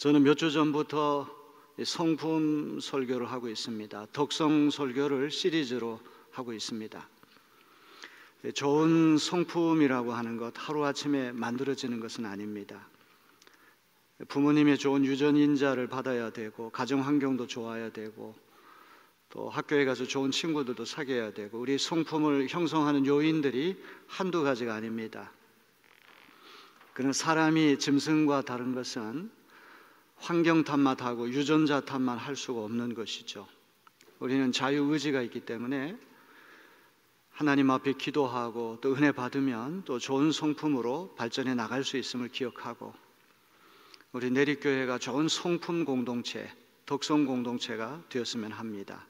저는 몇 주 전부터 성품 설교를 하고 있습니다. 덕성 설교를 시리즈로 하고 있습니다. 좋은 성품이라고 하는 것 하루아침에 만들어지는 것은 아닙니다. 부모님의 좋은 유전인자를 받아야 되고, 가정 환경도 좋아야 되고, 또 학교에 가서 좋은 친구들도 사귀어야 되고, 우리 성품을 형성하는 요인들이 한두 가지가 아닙니다. 그런 사람이 짐승과 다른 것은 환경 탓만하고 유전자 탓만 할 수가 없는 것이죠. 우리는 자유의지가 있기 때문에 하나님 앞에 기도하고 또 은혜 받으면 또 좋은 성품으로 발전해 나갈 수 있음을 기억하고, 우리 내립교회가 좋은 성품 공동체, 덕성 공동체가 되었으면 합니다.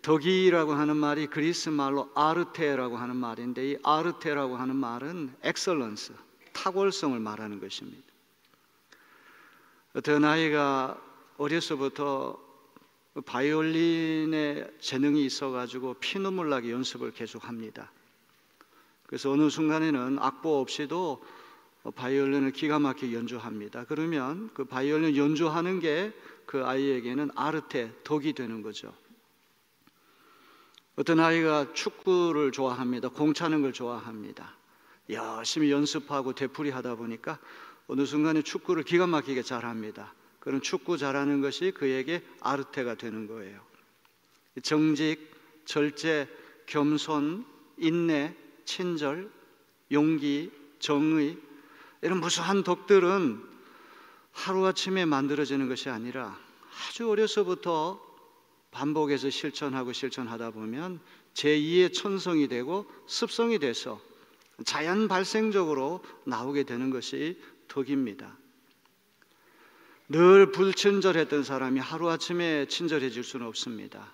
덕이라고 하는 말이 그리스 말로 아르테라고 하는 말인데, 이 아르테라고 하는 말은 엑셀런스, 탁월성을 말하는 것입니다. 어떤 아이가 어려서부터 바이올린에 재능이 있어가지고 피눈물 나게 연습을 계속합니다. 그래서 어느 순간에는 악보 없이도 바이올린을 기가 막히게 연주합니다. 그러면 그 바이올린 연주하는 게 그 아이에게는 아르테, 덕이 되는 거죠. 어떤 아이가 축구를 좋아합니다. 공 차는 걸 좋아합니다. 열심히 연습하고 되풀이하다 보니까 어느 순간에 축구를 기가 막히게 잘합니다. 그런 축구 잘하는 것이 그에게 아르테가 되는 거예요. 정직, 절제, 겸손, 인내, 친절, 용기, 정의, 이런 무수한 덕들은 하루아침에 만들어지는 것이 아니라 아주 어려서부터 반복해서 실천하다 보면 제2의 천성이 되고 습성이 돼서 자연 발생적으로 나오게 되는 것이 덕입니다. 늘 불친절했던 사람이 하루아침에 친절해질 수는 없습니다.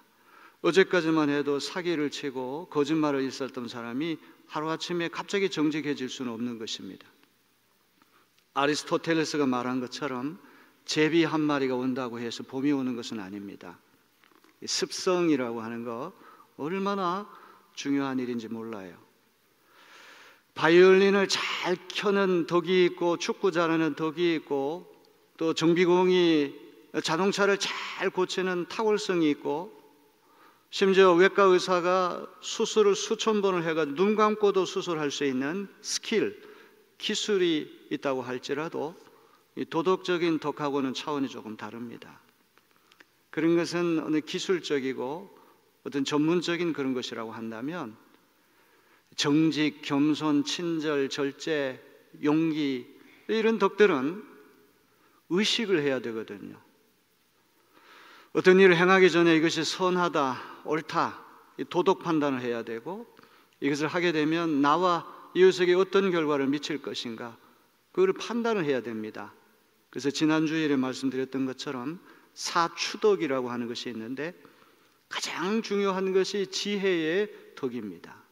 어제까지만 해도 사기를 치고 거짓말을 있었던 사람이 하루아침에 갑자기 정직해질 수는 없는 것입니다. 아리스토텔레스가 말한 것처럼 제비 한 마리가 온다고 해서 봄이 오는 것은 아닙니다. 습성이라고 하는 거 얼마나 중요한 일인지 몰라요. 바이올린을 잘 켜는 덕이 있고, 축구 잘하는 덕이 있고, 또 정비공이 자동차를 잘 고치는 탁월성이 있고, 심지어 외과 의사가 수술을 수천 번을 해가지고 눈 감고도 수술할 수 있는 스킬, 기술이 있다고 할지라도 이 도덕적인 덕하고는 차원이 조금 다릅니다. 그런 것은 어느 기술적이고 어떤 전문적인 그런 것이라고 한다면, 정직, 겸손, 친절, 절제, 용기, 이런 덕들은 의식을 해야 되거든요. 어떤 일을 행하기 전에 이것이 선하다, 옳다, 도덕 판단을 해야 되고, 이것을 하게 되면 나와 이웃에게 어떤 결과를 미칠 것인가, 그걸 판단을 해야 됩니다. 그래서 지난 주일에 말씀드렸던 것처럼 사추덕이라고 하는 것이 있는데, 가장 중요한 것이 지혜의 덕입니다.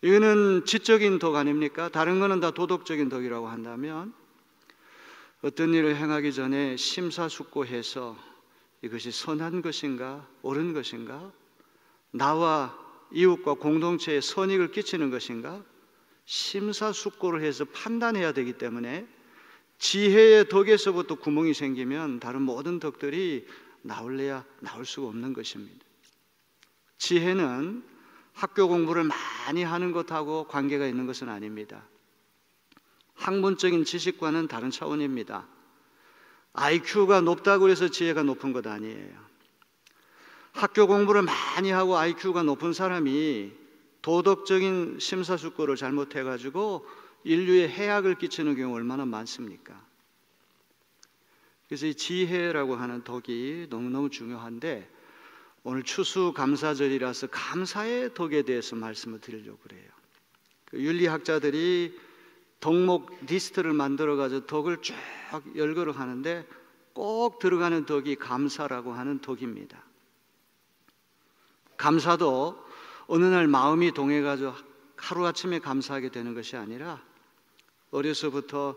이거는 지적인 덕 아닙니까? 다른 거는 다 도덕적인 덕이라고 한다면, 어떤 일을 행하기 전에 심사숙고해서 이것이 선한 것인가, 옳은 것인가, 나와 이웃과 공동체에 선익을 끼치는 것인가, 심사숙고를 해서 판단해야 되기 때문에, 지혜의 덕에서부터 구멍이 생기면 다른 모든 덕들이 나올래야 나올 수가 없는 것입니다. 지혜는 학교 공부를 많이 하는 것하고 관계가 있는 것은 아닙니다. 학문적인 지식과는 다른 차원입니다. IQ가 높다고 해서 지혜가 높은 것 아니에요. 학교 공부를 많이 하고 IQ가 높은 사람이 도덕적인 심사숙고를 잘못해가지고 인류에 해악을 끼치는 경우 얼마나 많습니까? 그래서 이 지혜라고 하는 덕이 너무너무 중요한데, 오늘 추수감사절이라서 감사의 덕에 대해서 말씀을 드리려고 그래요. 윤리학자들이 덕목 리스트를 만들어가지고 덕을 쭉 열거를 하는데, 꼭 들어가는 덕이 감사라고 하는 덕입니다. 감사도 어느 날 마음이 동해가지고 하루아침에 감사하게 되는 것이 아니라, 어려서부터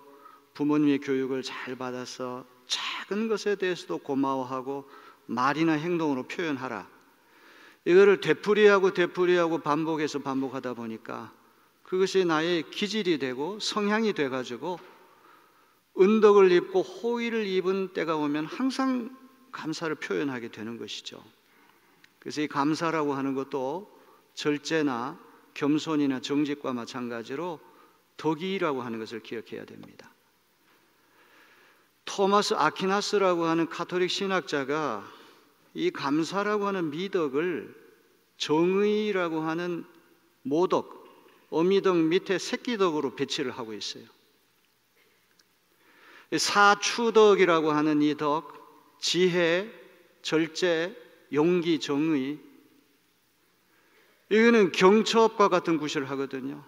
부모님의 교육을 잘 받아서 작은 것에 대해서도 고마워하고 말이나 행동으로 표현하라, 이거를 되풀이하고 반복하다 보니까 그것이 나의 기질이 되고 성향이 돼가지고 은덕을 입고 호의를 입은 때가 오면 항상 감사를 표현하게 되는 것이죠. 그래서 이 감사라고 하는 것도 절제나 겸손이나 정직과 마찬가지로 덕이라고 하는 것을 기억해야 됩니다. 토마스 아퀴나스라고 하는 가톨릭 신학자가 이 감사라고 하는 미덕을 정의라고 하는 모덕, 어미덕 밑에 새끼덕으로 배치를 하고 있어요. 사추덕이라고 하는 이 덕, 지혜, 절제, 용기, 정의, 이거는 경첩과 같은 구실을 하거든요.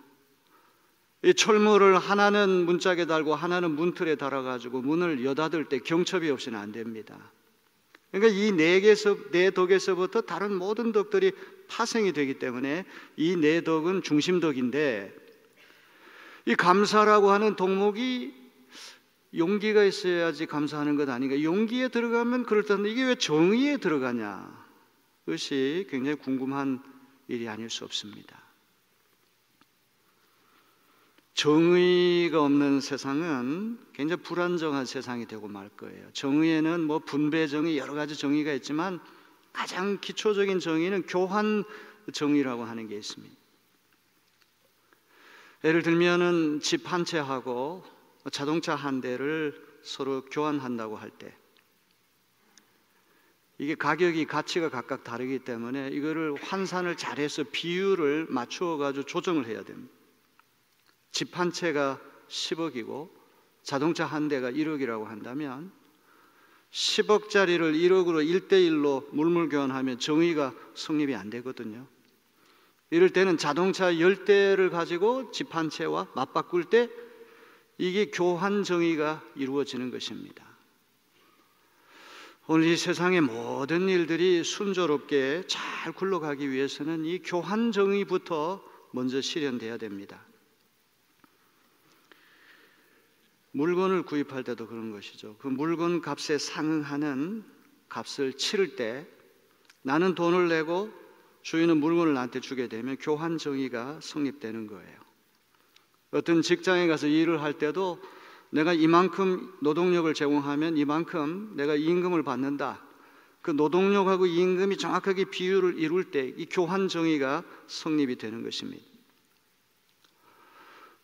이 철문을 하나는 문짝에 달고 하나는 문틀에 달아가지고 문을 여닫을 때 경첩이 없이는 안 됩니다. 그러니까 이 네 덕에서부터 다른 모든 덕들이 파생이 되기 때문에 이 네 덕은 중심덕인데, 이 감사라고 하는 덕목이 용기가 있어야지 감사하는 것 아닌가. 용기에 들어가면 그렇다는데 이게 왜 정의에 들어가냐, 그것이 굉장히 궁금한 일이 아닐 수 없습니다. 정의가 없는 세상은 굉장히 불안정한 세상이 되고 말 거예요. 정의에는 뭐 분배 정의, 여러 가지 정의가 있지만 가장 기초적인 정의는 교환 정의라고 하는 게 있습니다. 예를 들면은 집 한 채하고 자동차 한 대를 서로 교환한다고 할 때 이게 가격이, 가치가 각각 다르기 때문에 이거를 환산을 잘해서 비율을 맞추어 가지고 조정을 해야 됩니다. 집 한 채가 10억이고 자동차 한 대가 1억이라고 한다면 10억짜리를 1억으로 1대1로 물물 교환하면 정의가 성립이 안 되거든요. 이럴 때는 자동차 10대를 가지고 집 한 채와 맞바꿀 때 이게 교환 정의가 이루어지는 것입니다. 오늘 이 세상의 모든 일들이 순조롭게 잘 굴러가기 위해서는 이 교환 정의부터 먼저 실현돼야 됩니다. 물건을 구입할 때도 그런 것이죠. 그 물건 값에 상응하는 값을 치를 때 나는 돈을 내고 주인은 물건을 나한테 주게 되면 교환 정의가 성립되는 거예요. 어떤 직장에 가서 일을 할 때도 내가 이만큼 노동력을 제공하면 이만큼 내가 임금을 받는다. 그 노동력하고 임금이 정확하게 비율을 이룰 때 이 교환 정의가 성립이 되는 것입니다.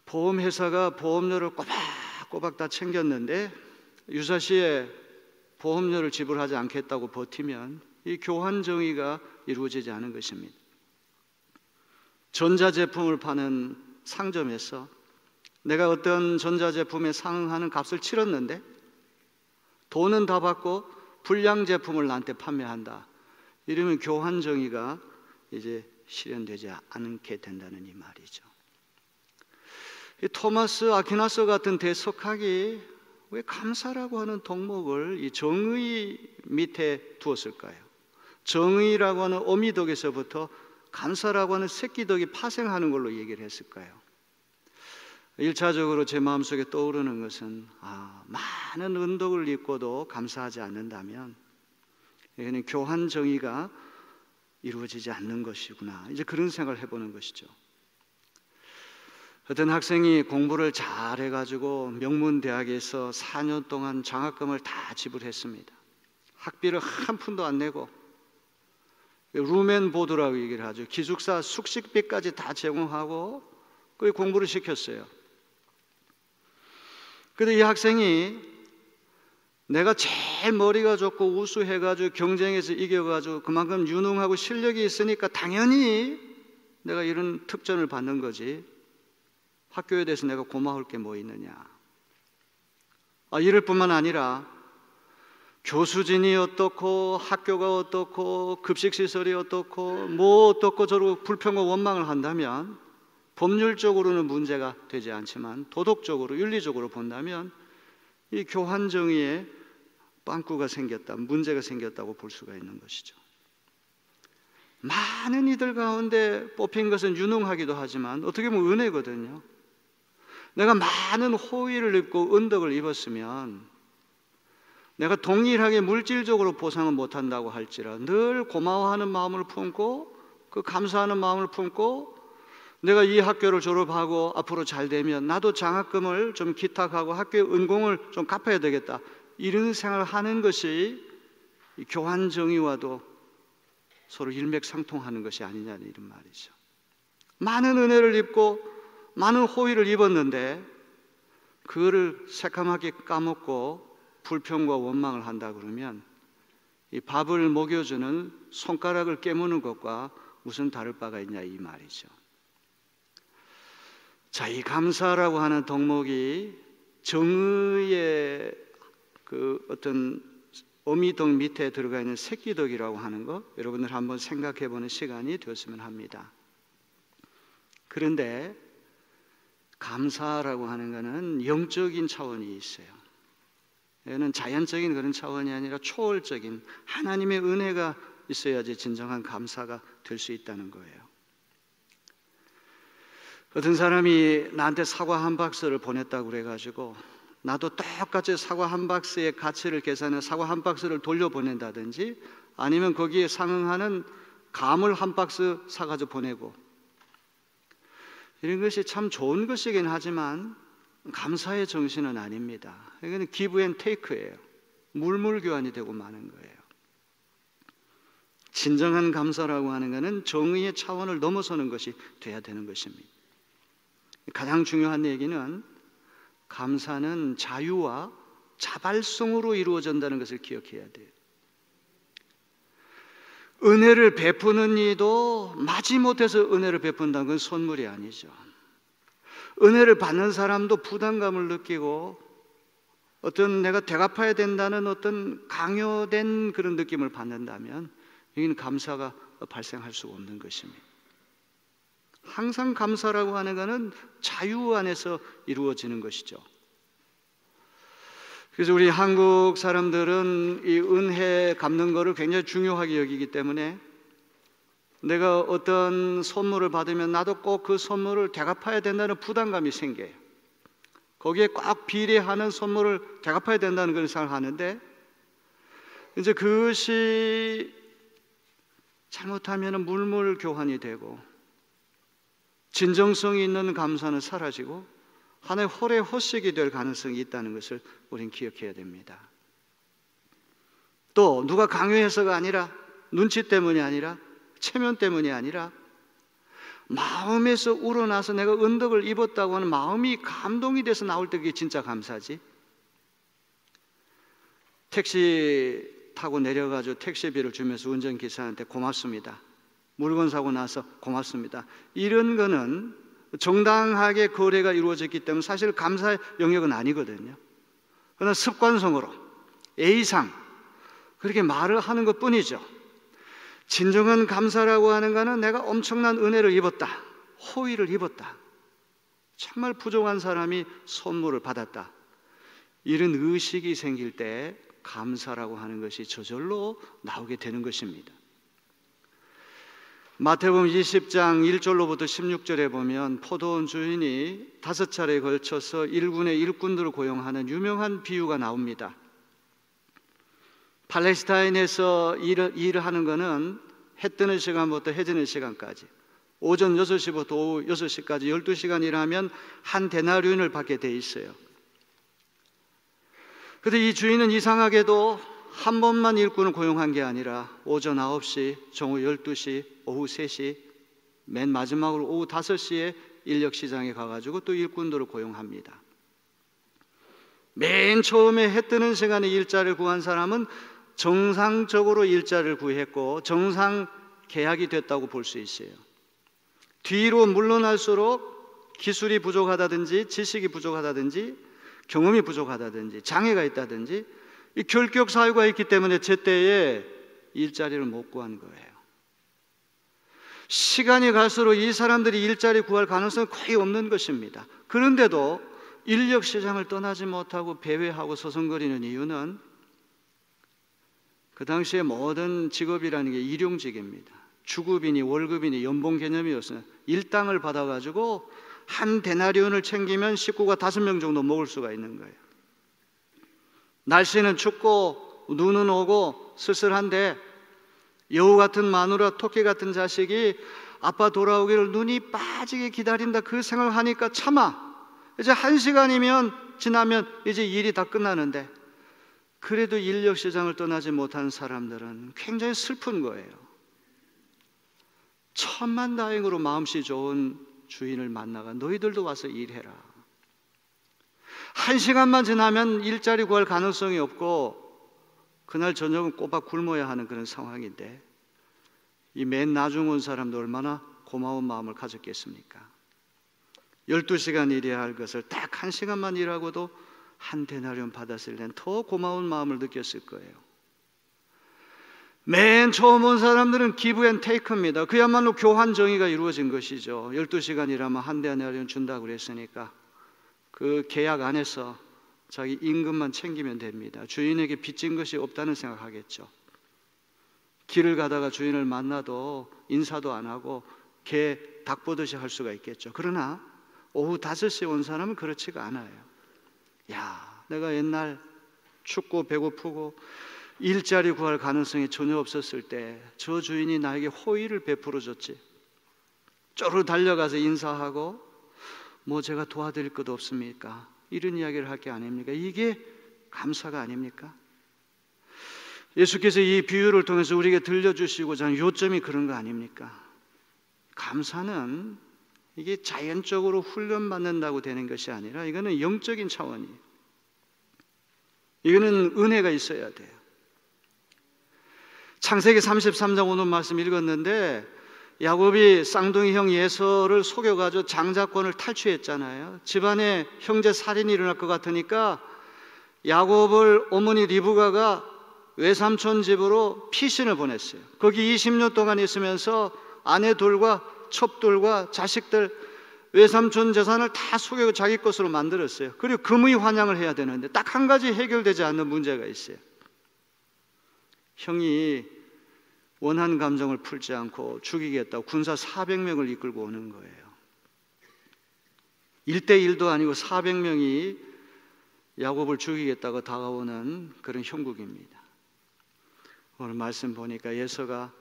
보험회사가 보험료를 꼬박꼬박 다 챙겼는데 유사시에 보험료를 지불하지 않겠다고 버티면 이 교환 정의가 이루어지지 않은 것입니다. 전자제품을 파는 상점에서 내가 어떤 전자제품에 상응하는 값을 치렀는데 돈은 다 받고 불량 제품을 나한테 판매한다. 이러면 교환 정의가 이제 실현되지 않게 된다는 이 말이죠. 이 토마스 아퀴나스 같은 대석학이 왜 감사라고 하는 덕목을 이 정의 밑에 두었을까요? 정의라고 하는 어미덕에서부터 감사라고 하는 새끼덕이 파생하는 걸로 얘기를 했을까요? 1차적으로 제 마음속에 떠오르는 것은 많은 은덕을 입고도 감사하지 않는다면 이거는 교환 정의가 이루어지지 않는 것이구나, 이제 그런 생각을 해보는 것이죠. 어떤 학생이 공부를 잘 해가지고 명문대학에서 4년 동안 장학금을 다 지불했습니다. 학비를 한 푼도 안 내고 룸앤보드라고 얘기를 하죠. 기숙사 숙식비까지 다 제공하고 그 공부를 시켰어요. 그런데 이 학생이 내가 제일 머리가 좋고 우수해가지고 경쟁에서 이겨가지고 그만큼 유능하고 실력이 있으니까 당연히 내가 이런 특전을 받는 거지, 학교에 대해서 내가 고마울 게 뭐 있느냐. 이럴 뿐만 아니라 교수진이 어떻고 학교가 어떻고 급식시설이 어떻고 뭐 어떻고 저러고 불평과 원망을 한다면 법률적으로는 문제가 되지 않지만 도덕적으로, 윤리적으로 본다면 이 교환 정의에 빵꾸가 생겼다, 문제가 생겼다고 볼 수가 있는 것이죠. 많은 이들 가운데 뽑힌 것은 유능하기도 하지만 어떻게 보면 은혜거든요. 내가 많은 호의를 입고 은덕을 입었으면 내가 동일하게 물질적으로 보상은 못한다고 할지라 늘 고마워하는 마음을 품고 그 감사하는 마음을 품고 내가 이 학교를 졸업하고 앞으로 잘 되면 나도 장학금을 좀 기탁하고 학교의 은공을 좀 갚아야 되겠다, 이런 생각을 하는 것이 교환 정의와도 서로 일맥상통하는 것이 아니냐는 이런 말이죠. 많은 은혜를 입고 많은 호의를 입었는데 그거를 새카맣게 까먹고 불평과 원망을 한다 그러면 이 밥을 먹여주는 손가락을 깨무는 것과 무슨 다를 바가 있냐 이 말이죠. 자, 이 감사라고 하는 덕목이 정의의 그 어떤 어미덕 밑에 들어가 있는 새끼덕이라고 하는 거, 여러분들 한번 생각해 보는 시간이 되었으면 합니다. 그런데 감사라고 하는 것은 영적인 차원이 있어요. 이는 자연적인 그런 차원이 아니라 초월적인 하나님의 은혜가 있어야지 진정한 감사가 될 수 있다는 거예요. 어떤 사람이 나한테 사과 한 박스를 보냈다고 그래가지고 나도 똑같이 사과 한 박스의 가치를 계산해 사과 한 박스를 돌려보낸다든지, 아니면 거기에 상응하는 감을 한 박스 사가지고 보내고, 이런 것이 참 좋은 것이긴 하지만 감사의 정신은 아닙니다. 이거는 기브 앤 테이크예요. 물물 교환이 되고 마는 거예요. 진정한 감사라고 하는 것은 정의의 차원을 넘어서는 것이 돼야 되는 것입니다. 가장 중요한 얘기는 감사는 자유와 자발성으로 이루어진다는 것을 기억해야 돼요. 은혜를 베푸는 이도 마지못해서 은혜를 베푼다는 건 선물이 아니죠. 은혜를 받는 사람도 부담감을 느끼고 어떤 내가 되갚아야 된다는 어떤 강요된 그런 느낌을 받는다면 여기는 감사가 발생할 수가 없는 것입니다. 항상 감사라고 하는 것은 자유 안에서 이루어지는 것이죠. 그래서 우리 한국 사람들은 이 은혜 갚는 것을 굉장히 중요하게 여기기 때문에 내가 어떤 선물을 받으면 나도 꼭 그 선물을 되갚아야 된다는 부담감이 생겨요. 거기에 꼭 비례하는 선물을 되갚아야 된다는 그런 생각을 하는데, 이제 그것이 잘못하면 물물 교환이 되고 진정성이 있는 감사는 사라지고 하나의 홀의 헛식이 될 가능성이 있다는 것을 우리는 기억해야 됩니다. 또 누가 강요해서가 아니라, 눈치 때문이 아니라, 체면 때문이 아니라 마음에서 우러나서 내가 은덕을 입었다고 하는 마음이 감동이 돼서 나올 때 그게 진짜 감사지. 택시 타고 내려가지고 택시비를 주면서 운전기사한테 고맙습니다, 물건 사고 나서 고맙습니다, 이런 거는 정당하게 거래가 이루어졌기 때문에 사실 감사의 영역은 아니거든요. 그러나 습관성으로 A상 그렇게 말을 하는 것 뿐이죠. 진정한 감사라고 하는 것은 내가 엄청난 은혜를 입었다, 호의를 입었다, 정말 부족한 사람이 선물을 받았다, 이런 의식이 생길 때 감사라고 하는 것이 저절로 나오게 되는 것입니다. 마태복음 20장 1절로부터 16절에 보면 포도원 주인이 5차례에 걸쳐서 일군의 일꾼들을 고용하는 유명한 비유가 나옵니다. 팔레스타인에서 일을 하는 것은 해 뜨는 시간부터 해 지는 시간까지, 오전 6시부터 오후 6시까지 12시간 일하면 한 데나리온을 받게 돼 있어요. 그런데 이 주인은 이상하게도 한 번만 일꾼을 고용한 게 아니라 오전 9시, 정오 12시, 오후 3시, 맨 마지막으로 오후 5시에 인력시장에 가가지고 또 일꾼들을 고용합니다. 맨 처음에 해 뜨는 시간에 일자리를 구한 사람은 정상적으로 일자리를 구했고 정상 계약이 됐다고 볼 수 있어요. 뒤로 물러날수록 기술이 부족하다든지 지식이 부족하다든지 경험이 부족하다든지 장애가 있다든지 이 결격 사유가 있기 때문에 제때에 일자리를 못 구한 거예요. 시간이 갈수록 이 사람들이 일자리 구할 가능성은 거의 없는 것입니다. 그런데도 인력 시장을 떠나지 못하고 배회하고 서성거리는 이유는 그 당시에 모든 직업이라는 게 일용직입니다. 주급이니 월급이니 연봉 개념이었어요. 일당을 받아가지고 한 데나리온을 챙기면 식구가 5명 정도 먹을 수가 있는 거예요. 날씨는 춥고 눈은 오고 쓸쓸한데 여우 같은 마누라, 토끼 같은 자식이 아빠 돌아오기를 눈이 빠지게 기다린다, 그 생각하니까 참아. 이제 1시간이면 지나면 이제 일이 다 끝나는데, 그래도 인력시장을 떠나지 못한 사람들은 굉장히 슬픈 거예요. 천만다행으로 마음씨 좋은 주인을 만나가 너희들도 와서 일해라. 1시간만 지나면 일자리 구할 가능성이 없고 그날 저녁은 꼬박 굶어야 하는 그런 상황인데, 이 맨 나중 온 사람도 얼마나 고마운 마음을 가졌겠습니까? 12시간 일해야 할 것을 딱 1시간만 일하고도 한 데나리온 받았을 땐 더 고마운 마음을 느꼈을 거예요. 맨 처음 온 사람들은 기브 앤 테이크입니다. 그야말로 교환 정의가 이루어진 것이죠. 12시간 일하면 한 데나리온 준다고 그랬으니까 그 계약 안에서 자기 임금만 챙기면 됩니다. 주인에게 빚진 것이 없다는 생각하겠죠. 길을 가다가 주인을 만나도 인사도 안 하고 개 닭 보듯이 할 수가 있겠죠. 그러나 오후 5시에 온 사람은 그렇지가 않아요. 야, 내가 옛날 춥고 배고프고 일자리 구할 가능성이 전혀 없었을 때 저 주인이 나에게 호의를 베풀어 줬지. 쪼르르 달려가서 인사하고 뭐 제가 도와드릴 것 없습니까? 이런 이야기를 할 게 아닙니까? 이게 감사가 아닙니까? 예수께서 이 비유를 통해서 우리에게 들려주시고자 하는 요점이 그런 거 아닙니까? 감사는 이게 자연적으로 훈련받는다고 되는 것이 아니라 이거는 영적인 차원이에요. 이거는 은혜가 있어야 돼요. 창세기 33장 오늘 말씀 읽었는데, 야곱이 쌍둥이 형 예서를 속여가지고 장자권을 탈취했잖아요. 집안에 형제 살인이 일어날 것 같으니까 야곱을 어머니 리브가가 외삼촌 집으로 피신을 보냈어요. 거기 20년 동안 있으면서 아내들과 첩들과 자식들, 외삼촌 재산을 다 속여 자기 것으로 만들었어요. 그리고 금의 환영을 해야 되는데 딱 한 가지 해결되지 않는 문제가 있어요. 형이 원한 감정을 풀지 않고 죽이겠다고 군사 400명을 이끌고 오는 거예요. 1대1도 아니고 400명이 야곱을 죽이겠다고 다가오는 그런 형국입니다. 오늘 말씀 보니까 예서가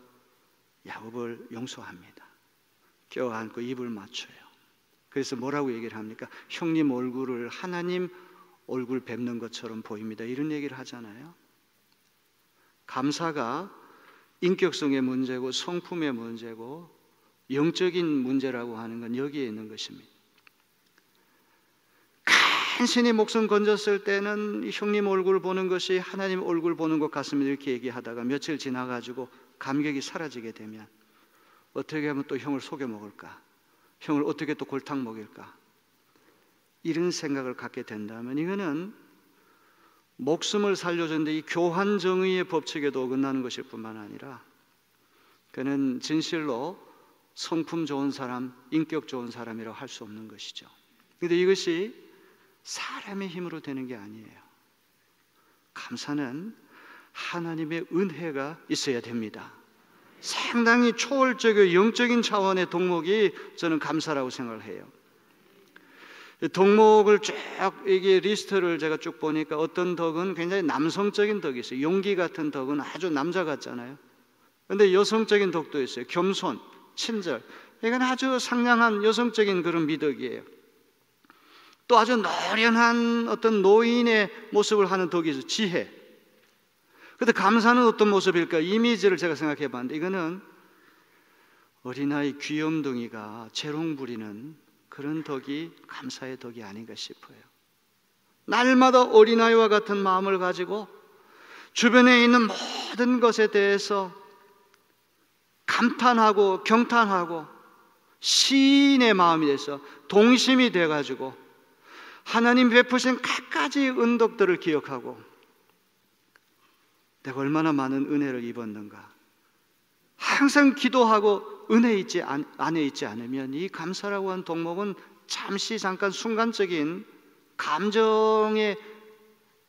야곱을 용서합니다. 껴안고 입을 맞춰요. 그래서 뭐라고 얘기를 합니까? 형님 얼굴을 하나님 얼굴 뵙는 것처럼 보입니다. 이런 얘기를 하잖아요. 감사가 인격성의 문제고 성품의 문제고 영적인 문제라고 하는 건 여기에 있는 것입니다. 간신히 목숨 건졌을 때는 형님 얼굴 보는 것이 하나님 얼굴 보는 것 같습니다, 이렇게 얘기하다가 며칠 지나가지고 감격이 사라지게 되면 어떻게 하면 또 형을 속여 먹을까? 형을 어떻게 또 골탕 먹일까? 이런 생각을 갖게 된다면 이거는 목숨을 살려줬는데 이 교환 정의의 법칙에도 어긋나는 것일 뿐만 아니라 그는 진실로 성품 좋은 사람, 인격 좋은 사람이라고 할 수 없는 것이죠. 그런데 이것이 사람의 힘으로 되는 게 아니에요. 감사는 하나님의 은혜가 있어야 됩니다. 상당히 초월적이고 영적인 차원의 덕목이 저는 감사라고 생각을 해요. 덕목을 쭉 이게 리스트를 제가 쭉 보니까 어떤 덕은 굉장히 남성적인 덕이 있어요. 용기 같은 덕은 아주 남자 같잖아요. 그런데 여성적인 덕도 있어요. 겸손, 친절, 이건 아주 상냥한 여성적인 그런 미덕이에요. 또 아주 노련한 어떤 노인의 모습을 하는 덕이 있어요. 지혜. 그런데 감사는 어떤 모습일까? 이미지를 제가 생각해 봤는데 이거는 어린아이 귀염둥이가 재롱 부리는 그런 덕이 감사의 덕이 아닌가 싶어요. 날마다 어린아이와 같은 마음을 가지고 주변에 있는 모든 것에 대해서 감탄하고 경탄하고 시인의 마음이 돼서 동심이 돼가지고 하나님 베푸신 갖가지 은덕들을 기억하고 내가 얼마나 많은 은혜를 입었는가, 항상 기도하고 은혜 안에 있지 않으면 이 감사라고 하는 덕목은 잠시 잠깐 순간적인 감정의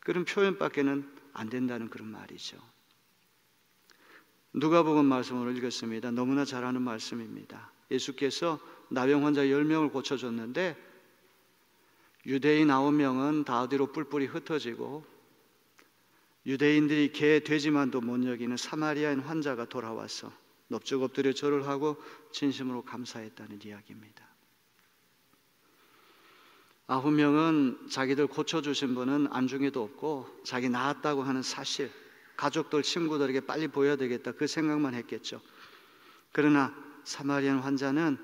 그런 표현밖에는 안 된다는 그런 말이죠. 누가복음 말씀을 읽었습니다. 너무나 잘 아는 말씀입니다. 예수께서 나병 환자 10명을 고쳐줬는데 유대인 9명은 다 어디로 뿔뿔이 흩어지고 유대인들이 개, 돼지만도 못 여기는 사마리아인 환자가 돌아와서 넙죽 엎드려 절을 하고 진심으로 감사했다는 이야기입니다. 9명은 자기들 고쳐주신 분은 안중에도 없고 자기 나았다고 하는 사실, 가족들, 친구들에게 빨리 보여야 되겠다 그 생각만 했겠죠. 그러나 사마리안 환자는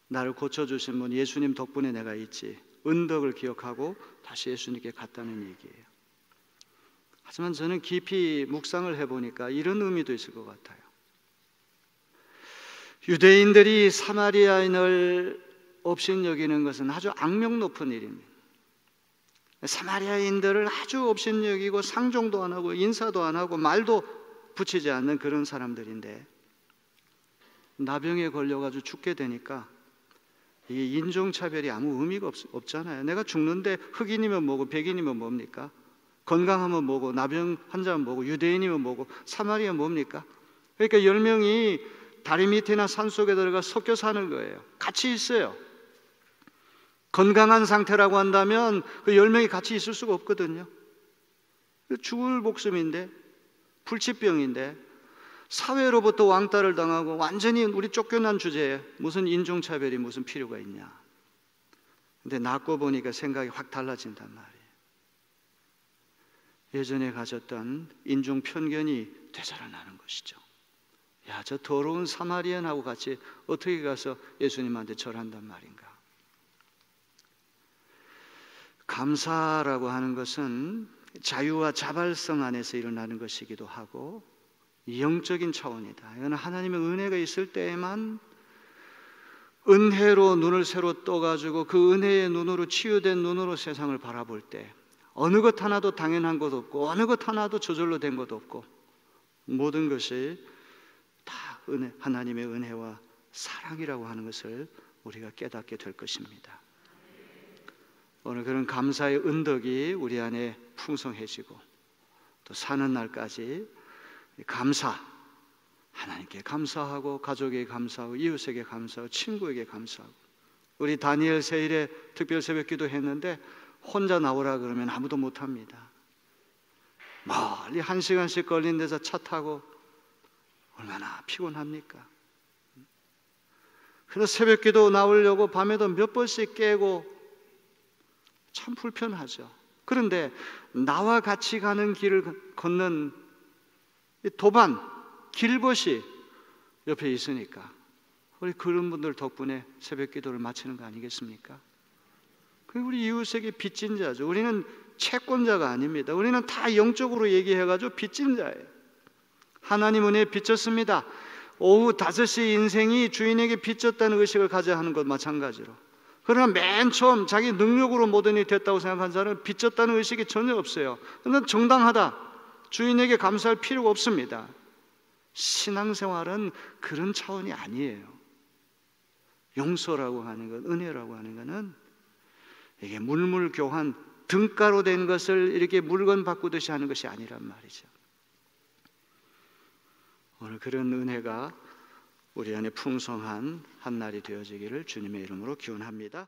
나를 고쳐주신 분 예수님 덕분에 내가 있지, 은덕을 기억하고 다시 예수님께 갔다는 얘기예요. 하지만 저는 깊이 묵상을 해보니까 이런 의미도 있을 것 같아요. 유대인들이 사마리아인을 업신여기는 것은 아주 악명 높은 일입니다. 사마리아인들을 아주 업신여기고 상종도 안 하고 인사도 안 하고 말도 붙이지 않는 그런 사람들인데, 나병에 걸려가지고 죽게 되니까 이게 인종차별이 아무 의미가 없잖아요. 내가 죽는데 흑인이면 뭐고 백인이면 뭡니까? 건강하면 뭐고, 나병 환자면 뭐고, 유대인이면 뭐고, 사마리아 뭡니까? 그러니까 10명이 다리 밑이나 산속에 들어가 섞여 사는 거예요. 같이 있어요. 건강한 상태라고 한다면 그 10명이 같이 있을 수가 없거든요. 죽을 목숨인데, 불치병인데, 사회로부터 왕따를 당하고 완전히 우리 쫓겨난 주제에 무슨 인종차별이 무슨 필요가 있냐. 근데 낳고 보니까 생각이 확 달라진단 말이에요. 예전에 가졌던 인종 편견이 되살아나는 것이죠. 야, 저 더러운 사마리안하고 같이 어떻게 가서 예수님한테 절한단 말인가. 감사라고 하는 것은 자유와 자발성 안에서 일어나는 것이기도 하고 영적인 차원이다. 이건 하나님의 은혜가 있을 때에만 은혜로 눈을 새로 떠가지고 그 은혜의 눈으로, 치유된 눈으로 세상을 바라볼 때 어느 것 하나도 당연한 것 없고 어느 것 하나도 저절로 된 것 없고 모든 것이 다 은혜, 하나님의 은혜와 사랑이라고 하는 것을 우리가 깨닫게 될 것입니다. 오늘 그런 감사의 은덕이 우리 안에 풍성해지고 또 사는 날까지 감사, 하나님께 감사하고 가족에게 감사하고 이웃에게 감사하고 친구에게 감사하고, 우리 다니엘 세일에 특별 새벽 기도 했는데 혼자 나오라 그러면 아무도 못합니다. 멀리 1시간씩 걸린 데서 차 타고 얼마나 피곤합니까? 그래서 새벽 기도 나오려고 밤에도 몇 번씩 깨고 참 불편하죠. 그런데 나와 같이 가는 길을 걷는 도반, 길벗이 옆에 있으니까 우리 그런 분들 덕분에 새벽 기도를 마치는 거 아니겠습니까? 우리 이웃에게 빚진 자죠. 우리는 채권자가 아닙니다. 우리는 다 영적으로 얘기해가지고 빚진 자예요. 하나님 은혜에 빚졌습니다. 오후 5시 인생이 주인에게 빚졌다는 의식을 가져야 하는 것 마찬가지로, 그러나 맨 처음 자기 능력으로 모든 일이 됐다고 생각한 사람은 빚졌다는 의식이 전혀 없어요. 그건 정당하다. 주인에게 감사할 필요가 없습니다. 신앙생활은 그런 차원이 아니에요. 용서라고 하는 것, 은혜라고 하는 것은 이게 물물교환, 등가로 된 것을 이렇게 물건 바꾸듯이 하는 것이 아니란 말이죠. 오늘 그런 은혜가 우리 안에 풍성한 한 날이 되어지기를 주님의 이름으로 기원합니다.